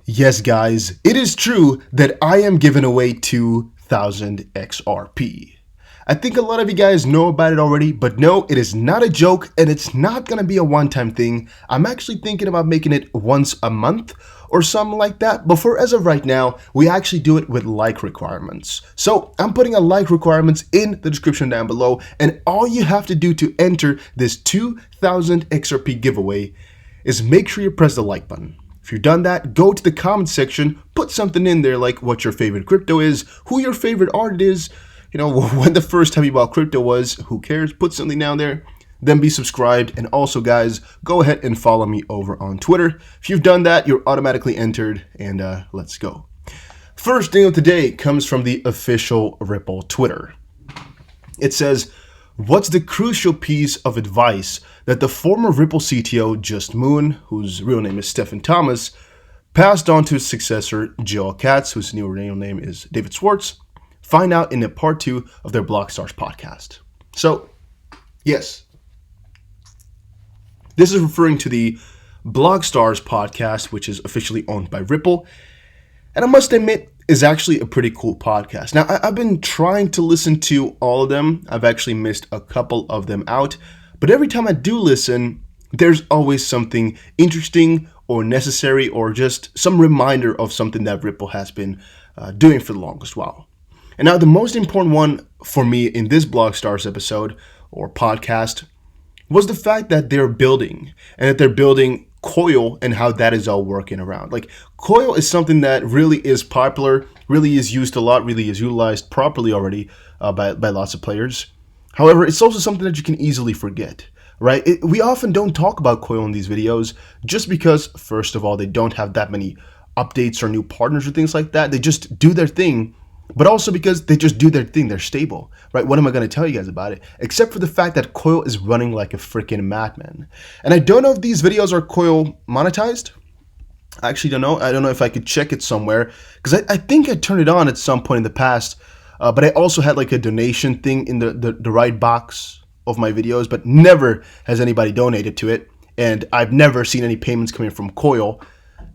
Yes, guys, it is true that I am giving away 2,000 XRP. I think a lot of you guys know about it already, but no, it is not a joke and it's not going to be a one-time thing. I'm actually thinking about making it once a month or something like that, but for as of right now, we actually do it with like requirements. So I'm putting a like requirements in the description down below, and all you have to do to enter this 2,000 XRP giveaway is make sure you press the like button. If you've done that, go to the comment section, put something in there like what your favorite crypto is, who your favorite art is, when the first time you bought crypto was, who cares, put something down there, then be subscribed. And also guys, go ahead and follow me over on Twitter. If you've done that, you're automatically entered, and let's go. First thing of today comes from the official Ripple Twitter. It says, what's the crucial piece of advice that the former Ripple CTO, Just Moon, whose real name is Stephen Thomas, passed on to his successor, Joel Katz, whose new real name is David Schwartz? Find out in the part 2 of their Blockstars podcast. So, yes, this is referring to the Blockstars podcast, which is officially owned by Ripple. And I must admit, is actually a pretty cool podcast. Now, I've been trying to listen to all of them. I've actually missed a couple of them out. But every time I do listen, there's always something interesting or necessary or just some reminder of something that Ripple has been doing for the longest while. And now the most important one for me in this Blockstars episode or podcast was the fact that they're building, and that they're building Coil and how that is all working around. Like, Coil is something that really is popular, really is used a lot, really is utilized properly already by lots of players. However, it's also something that you can easily forget, right? We often don't talk about Coil in these videos just because, first of all, they don't have that many updates or new partners or things like that. They just do their thing, but also because they just do their thing. They're stable, right? What am I going to tell you guys about it? Except for the fact that Coil is running like a freaking madman. And I don't know if these videos are Coil monetized. I actually don't know. I don't know if I could check it somewhere, because I think I turned it on at some point in the past. But I also had like a donation thing in the right box of my videos, but never has anybody donated to it. And I've never seen any payments coming from Coil.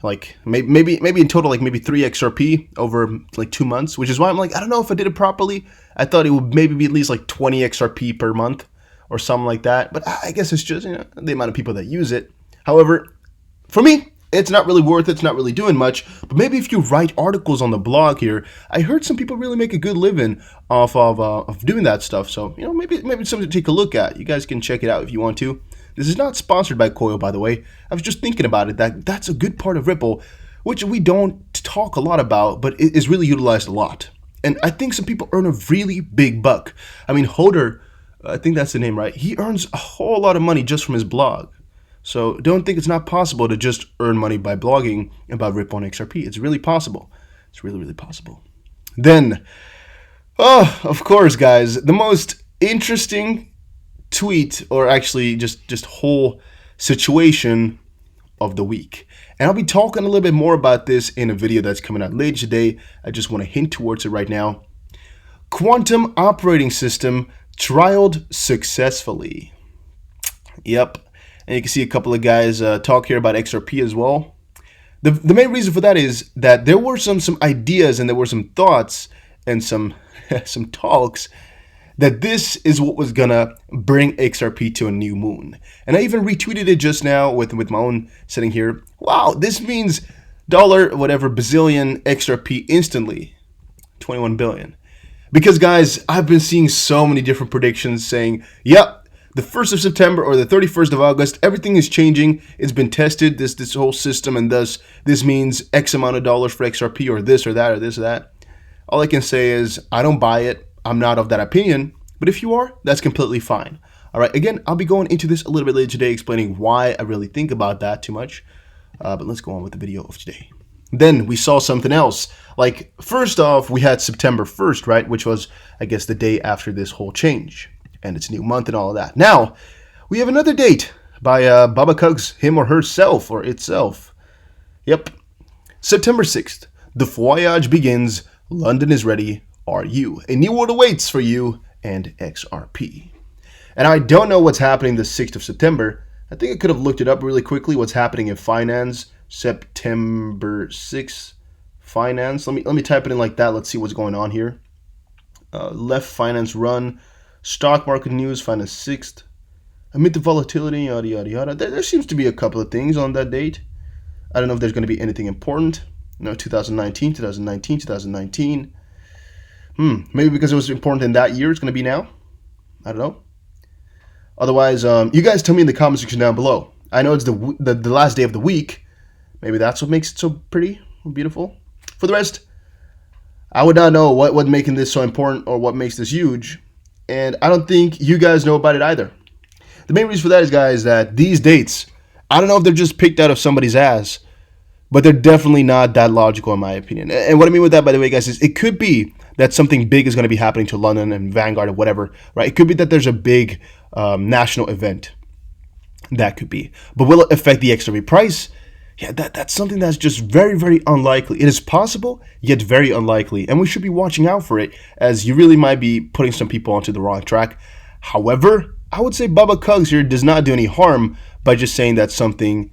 Like maybe in total, like maybe 3 XRP over like 2 months, which is why I'm like, I don't know if I did it properly. I thought it would maybe be at least like 20 XRP per month or something like that. But I guess it's just, the amount of people that use it. However, for me, it's not really worth it. It's not really doing much. But maybe if you write articles on the blog here, I heard some people really make a good living off of doing that stuff. So, maybe it's something to take a look at. You guys can check it out if you want to. This is not sponsored by Coil, by the way. I was just thinking about it. That's a good part of Ripple, which we don't talk a lot about, but it is really utilized a lot. And I think some people earn a really big buck. I mean, Hodor, I think that's the name, right? He earns a whole lot of money just from his blog. So don't think it's not possible to just earn money by blogging about Ripple and XRP. It's really possible. It's really, really possible. Then, of course, guys, the most interesting tweet, or actually just whole situation of the week. And I'll be talking a little bit more about this in a video that's coming out later today. I just want to hint towards it right now. Quantum operating system trialed successfully. Yep. And you can see a couple of guys talk here about XRP as well. The main reason for that is that there were some ideas and there were some thoughts and some talks that this is what was gonna bring XRP to a new moon. And I even retweeted it just now with my own setting here. Wow, this means bazillion XRP instantly. 21 billion. Because guys, I've been seeing so many different predictions saying, yep, the 1st of September or the 31st of August, everything is changing. It's been tested, this whole system, and thus this means X amount of dollars for XRP or this or that or this or that. All I can say is I don't buy it. I'm not of that opinion. But if you are, that's completely fine. All right, again, I'll be going into this a little bit later today, explaining why I really think about that too much. But let's go on with the video of today. Then we saw something else. Like, first off, we had September 1st, right? Which was, I guess, the day after this whole change. And it's a new month and all of that. Now, we have another date by Baba Cugs, him or herself or itself. Yep. September 6th. The voyage begins. London is ready. Are you? A new world awaits for you and XRP. And I don't know what's happening the 6th of September. I think I could have looked it up really quickly, what's happening in finance. September 6th. Finance. Let me type it in like that. Let's see what's going on here. Left finance run. Stock market news. Finance 6th. Amid the volatility, yada, yada, yada. There seems to be a couple of things on that date. I don't know if there's going to be anything important. No, 2019. Maybe because it was important in that year, it's going to be now. I don't know. Otherwise, you guys tell me in the comment section down below. I know it's the last day of the week. Maybe that's what makes it so pretty or beautiful. For the rest, I would not know what making this so important or what makes this huge. And I don't think you guys know about it either. The main reason for that is, guys, that these dates, I don't know if they're just picked out of somebody's ass, but they're definitely not that logical in my opinion. And what I mean with that, by the way, guys, is it could be that something big is going to be happening to London and Vanguard or whatever, right? It could be that there's a big national event. That could be. But will it affect the XRP price? Yeah, that's something that's just very, very unlikely. It is possible, yet very unlikely. And we should be watching out for it, as you really might be putting some people onto the wrong track. However, I would say Bubba Cugs here does not do any harm by just saying that something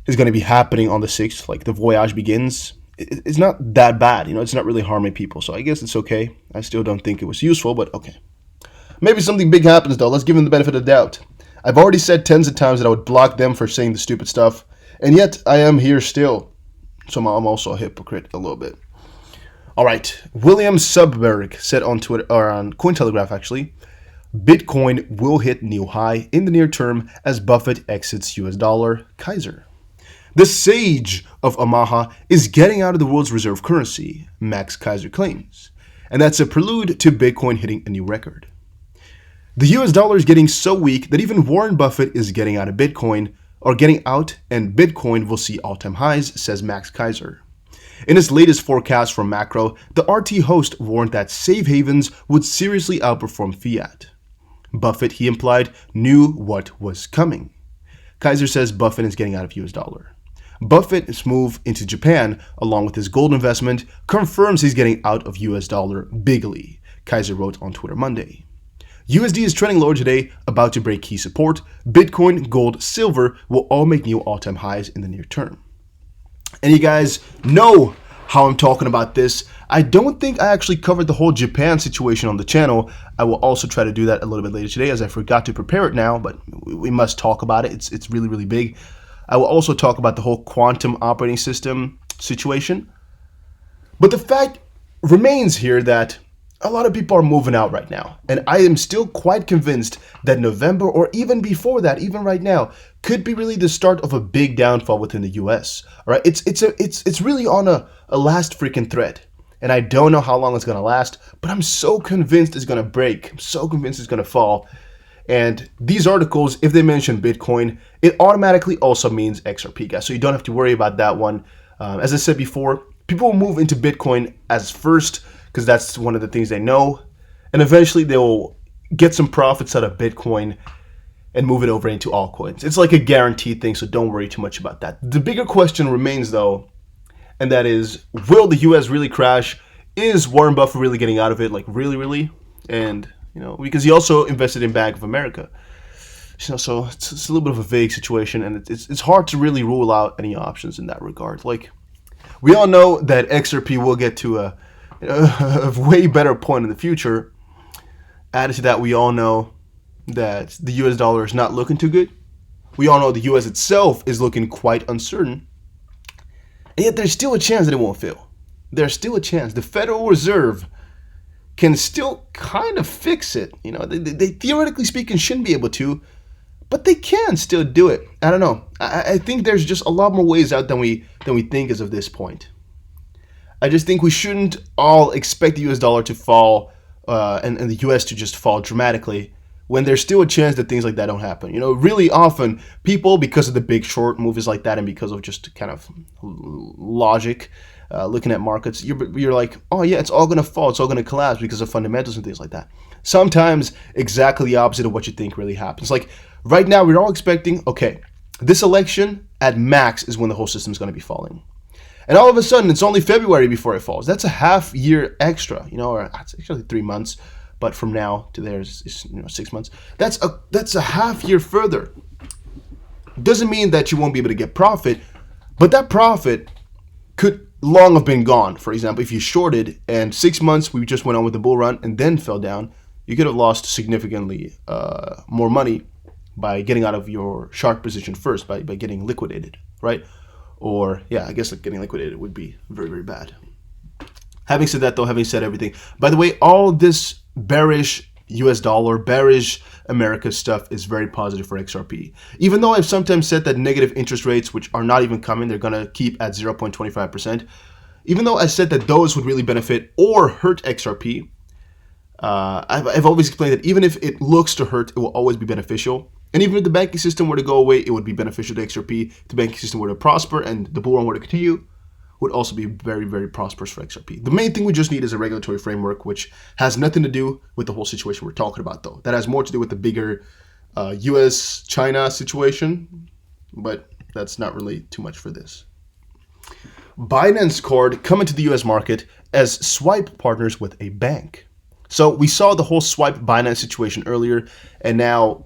is going to be happening on the 6th, like the voyage begins. It's not that bad, it's not really harming people. So I guess it's okay. I still don't think it was useful, but okay. Maybe something big happens though. Let's give them the benefit of the doubt. I've already said tens of times that I would block them for saying the stupid stuff. And yet, I am here still. So I'm also a hypocrite a little bit. All right. William Subberg said on Twitter, or on Cointelegraph actually, Bitcoin will hit new high in the near term as Buffett exits US dollar. Kaiser. The sage of Omaha is getting out of the world's reserve currency, Max Kaiser claims. And that's a prelude to Bitcoin hitting a new record. The US dollar is getting so weak that even Warren Buffett is getting out of Bitcoin, or getting out, and Bitcoin will see all-time highs, says Max Kaiser. In his latest forecast from Macro, the RT host warned that safe havens would seriously outperform fiat. Buffett, he implied, knew what was coming. Kaiser says Buffett is getting out of US dollar. Buffett's move into Japan, along with his gold investment, confirms he's getting out of US dollar bigly, Kaiser wrote on Twitter Monday. USD is trending lower today, about to break key support. Bitcoin, gold, silver will all make new all-time highs in the near term. And you guys know how I'm talking about this. I don't think I actually covered the whole Japan situation on the channel. I will also try to do that a little bit later today, as I forgot to prepare it now, but we must talk about it. It's really, really big. I will also talk about the whole quantum operating system situation. But the fact remains here that a lot of people are moving out right now, and I am still quite convinced that November, or even before that, even right now, could be really the start of a big downfall within the US. All right, it's really on a last freaking thread, and I don't know how long it's gonna last, but I'm so convinced it's gonna break. I'm so convinced it's gonna fall. And these articles, if they mention Bitcoin, it automatically also means XRP, guys. So you don't have to worry about that one. As I said before, people will move into Bitcoin as first, because that's one of the things they know, and eventually they'll get some profits out of Bitcoin and move it over into altcoins. It's like a guaranteed thing, so don't worry too much about that. The bigger question remains though, and that is, will the US really crash? Is Warren Buffett really getting out of it, like really? And because he also invested in Bank of America, so it's a little bit of a vague situation, and it's hard to really rule out any options in that regard. Like, we all know that XRP will get to a way better point in the future. Added to that, we all know that the US dollar is not looking too good. We all know the US itself is looking quite uncertain. And yet there's still a chance that it won't fail. There's still a chance. The Federal Reserve can still kind of fix it. They theoretically speaking shouldn't be able to, but they can still do it. I don't know. I think there's just a lot more ways out than we think as of this point. I just think we shouldn't all expect the US dollar to fall and the US to just fall dramatically when there's still a chance that things like that don't happen. Really often people, because of the Big Short, movies like that, and because of just kind of logic, looking at markets, you're like, oh yeah, it's all going to fall, it's all going to collapse because of fundamentals and things like that. Sometimes exactly the opposite of what you think really happens. Like right now, we're all expecting, okay, this election at max is when the whole system is going to be falling. And all of a sudden, it's only February before it falls. That's a half year extra, or it's actually 3 months, but from now to there is 6 months. That's a half year further. Doesn't mean that you won't be able to get profit, But that profit could long have been gone. For example, if you shorted and 6 months we just went on with the bull run and then fell down, you could have lost significantly more money by getting out of your short position first, by getting liquidated, right? Or, yeah, I guess getting liquidated would be very, very bad. Having said that, though, having said everything, by the way, all this bearish US dollar, bearish America stuff is very positive for XRP. Even though I've sometimes said that negative interest rates, which are not even coming, they're going to keep at 0.25%. Even though I said that those would really benefit or hurt XRP, I've always explained that even if it looks to hurt, it will always be beneficial. And even if the banking system were to go away, it would be beneficial to XRP. If the banking system were to prosper and the bull run were to continue, would also be very, very prosperous for XRP. The main thing we just need is a regulatory framework, which has nothing to do with the whole situation we're talking about, though. That has more to do with the bigger US-China situation, but that's not really too much for this. Binance Card coming to the US market as Swipe partners with a bank. So we saw the whole Swipe Binance situation earlier, and now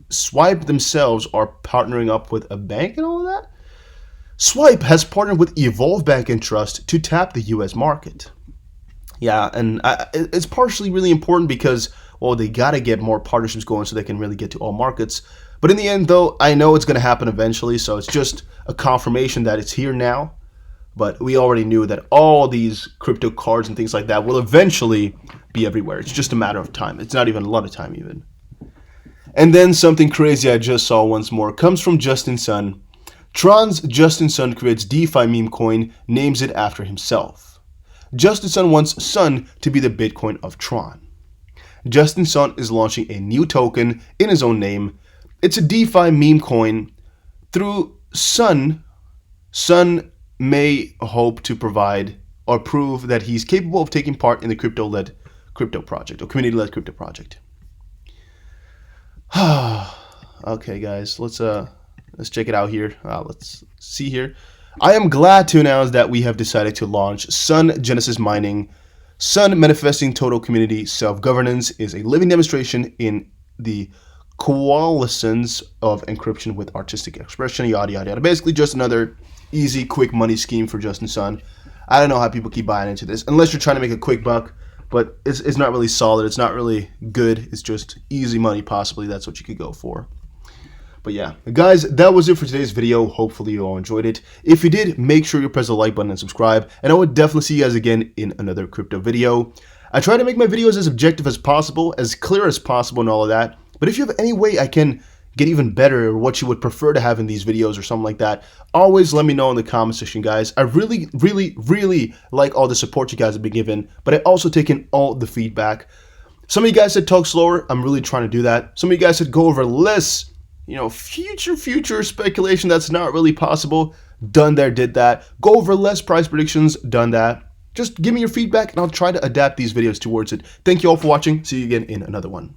Swipe themselves are partnering up with a bank and all of that. Swipe has partnered with Evolve Bank and Trust to tap the US market. Yeah, and it's partially really important because, well, they got to get more partnerships going so they can really get to all markets. But in the end, though, I know it's going to happen eventually, so it's just a confirmation that it's here now. But we already knew that all these crypto cards and things like that will eventually be everywhere. It's just a matter of time. It's not even a lot of time even. And then something crazy I just saw once more comes from Justin Sun. Tron's Justin Sun creates DeFi meme coin, names it after himself. Justin Sun wants Sun to be the Bitcoin of Tron. Justin Sun is launching a new token in his own name. It's a DeFi meme coin. Through Sun may hope to provide or prove that he's capable of taking part in the crypto-led crypto project or community-led crypto project. Okay, guys, let's check it out here. Let's see here. I am glad to announce that we have decided to launch Sun Genesis Mining. Sun Manifesting Total Community Self-Governance is a living demonstration in the coalescence of encryption with artistic expression, yada, yada, yada. Basically, just another easy, quick money scheme for Justin Sun. I don't know how people keep buying into this, unless you're trying to make a quick buck. But it's not really solid. It's not really good. It's just easy money, possibly. That's what you could go for. But yeah, guys, that was it for today's video. Hopefully you all enjoyed it. If you did, make sure you press the like button and subscribe. And I would definitely see you guys again in another crypto video. I try to make my videos as objective as possible, as clear as possible and all of that. But if you have any way I can get even better, or what you would prefer to have in these videos or something like that, always let me know in the comment section, guys. I really, really, really like all the support you guys have been given, but I also take in all the feedback. Some of you guys said talk slower. I'm really trying to do that. Some of you guys said go over less, future speculation that's not really possible. Done there, did that. Go over less price predictions. Done that. Just give me your feedback and I'll try to adapt these videos towards it. Thank you all for watching. See you again in another one.